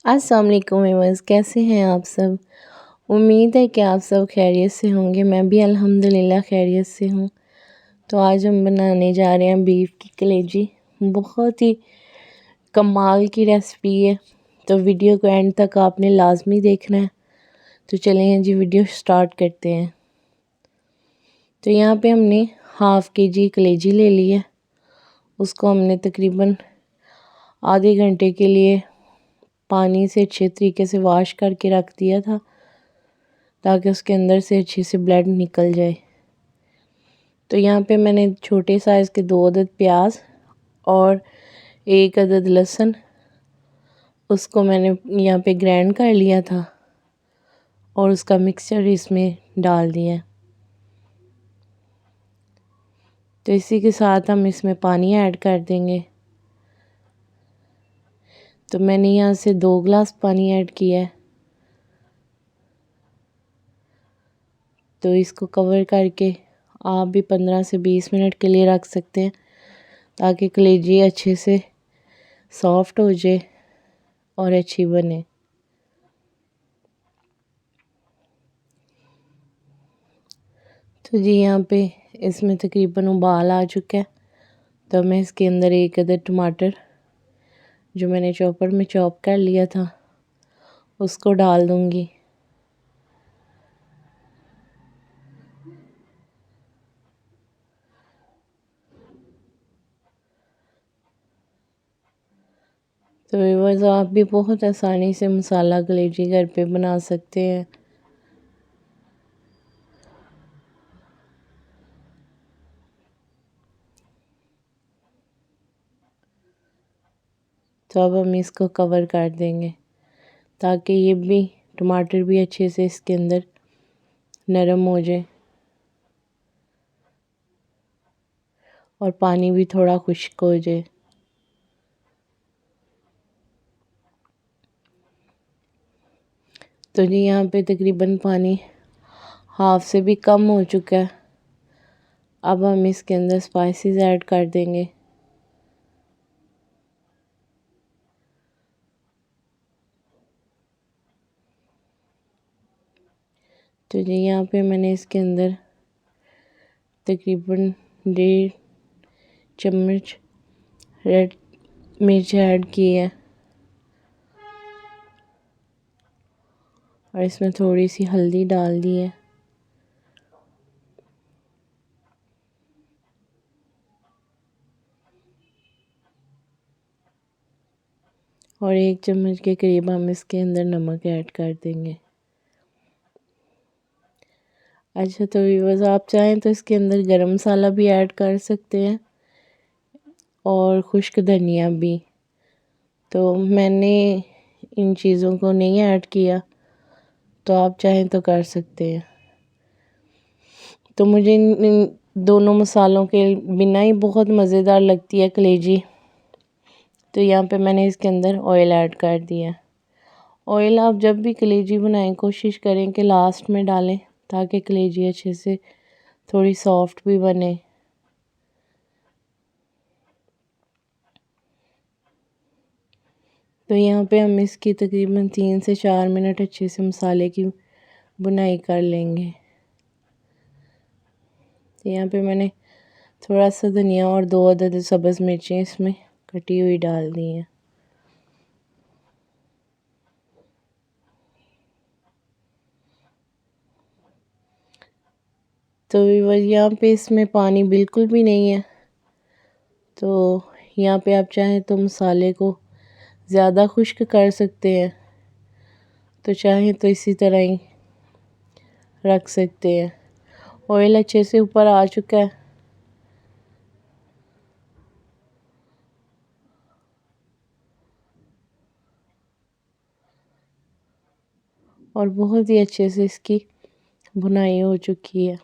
अस्सलाम वालेकुम व्यूअर्स, कैसे हैं आप सब। उम्मीद है कि आप सब खैरियत से होंगे। मैं भी अल्हम्दुलिल्लाह खैरियत से हूँ। तो आज हम बनाने जा रहे हैं बीफ की कलेजी। बहुत ही कमाल की रेसिपी है, तो वीडियो को एंड तक आपने लाजमी देखना है। तो चलें जी, वीडियो स्टार्ट करते हैं। तो यहाँ पे हमने हाफ़ केजी कलेजी ले ली है। उसको हमने तकरीबन आधे घंटे के लिए पानी से अच्छे तरीके से वॉश करके रख दिया था, ताकि उसके अंदर से अच्छे से ब्लड निकल जाए। तो यहाँ पे मैंने छोटे साइज़ के 2 अदद प्याज और 1 अदद लहसुन, उसको मैंने यहाँ पे ग्राइंड कर लिया था और उसका मिक्सचर इसमें डाल दिया। तो इसी के साथ हम इसमें पानी ऐड कर देंगे। तो मैंने यहाँ से 2 गिलास पानी ऐड किया है। तो इसको कवर करके आप भी 15 से 20 मिनट के लिए रख सकते हैं, ताकि कलेजी अच्छे से सॉफ्ट हो जाए और अच्छी बने। तो जी यहाँ पे इसमें तकरीबन उबाल आ चुका है। तो मैं इसके अंदर 1 अदद टमाटर, जो मैंने चॉपर में चॉप कर लिया था, उसको डाल दूँगी। तो व्यूअर्स, आप भी बहुत आसानी से मसाला कलेजी घर पे बना सकते हैं। तो अब हम इसको कवर कर देंगे, ताकि ये भी टमाटर भी अच्छे से इसके अंदर नरम हो जाए और पानी भी थोड़ा खुश्क हो जाए। तो जी यहाँ पे तकरीबन पानी हाफ से भी कम हो चुका है। अब हम इसके अंदर स्पाइसेस ऐड कर देंगे। तो जी यहाँ पे मैंने इसके अंदर तकरीबन 1.5 चम्मच रेड मिर्च ऐड की है और इसमें थोड़ी सी हल्दी डाल दी है। और 1 चम्मच के करीब हम इसके अंदर नमक ऐड कर देंगे। अच्छा, तो व्यूअर्स, आप चाहें तो इसके अंदर गरम मसाला भी ऐड कर सकते हैं और खुश्क धनिया भी। तो मैंने इन चीज़ों को नहीं ऐड किया, तो आप चाहें तो कर सकते हैं। तो मुझे इन दोनों मसालों के बिना ही बहुत मज़ेदार लगती है कलेजी। तो यहाँ पे मैंने इसके अंदर ऑयल ऐड कर दिया। ऑयल आप जब भी कलेजी बनाएं कोशिश करें कि लास्ट में डालें, ताकि कलेजी अच्छे से थोड़ी सॉफ्ट भी बने। तो यहाँ पे हम इसकी तकरीबन 3 से 4 मिनट अच्छे से मसाले की बुनाई कर लेंगे। तो यहाँ पे मैंने थोड़ा सा धनिया और 2 अदद सब्ज़ मिर्चें इसमें कटी हुई डाल दी हैं। तो यहाँ पे इसमें पानी बिल्कुल भी नहीं है। तो यहाँ पे आप चाहें तो मसाले को ज़्यादा खुश्क कर सकते हैं, तो चाहें तो इसी तरह ही रख सकते हैं। ऑयल अच्छे से ऊपर आ चुका है। और बहुत ही अच्छे से इसकी भुनाई हो चुकी है।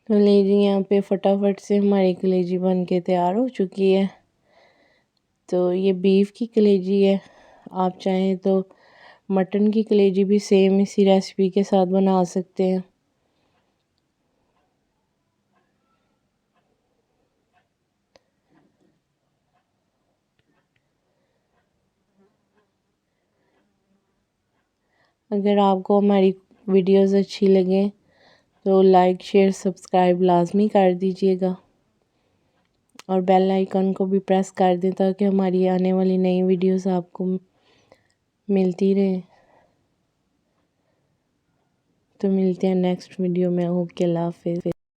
तो लीजिए, यहाँ पे फटाफट से हमारी कलेजी बन के तैयार हो चुकी है। तो ये बीफ की कलेजी है। आप चाहें तो मटन की कलेजी भी सेम इसी रेसिपी के साथ बना सकते हैं। अगर आपको हमारी वीडियोस अच्छी लगें तो लाइक शेयर सब्सक्राइब लाजमी कर दीजिएगा और बेल आइकन को भी प्रेस कर दें ताकि हमारी आने वाली नई वीडियोस आपको मिलती रहे। तो मिलते हैं नेक्स्ट वीडियो में। ओके, अल्लाह हाफिज़।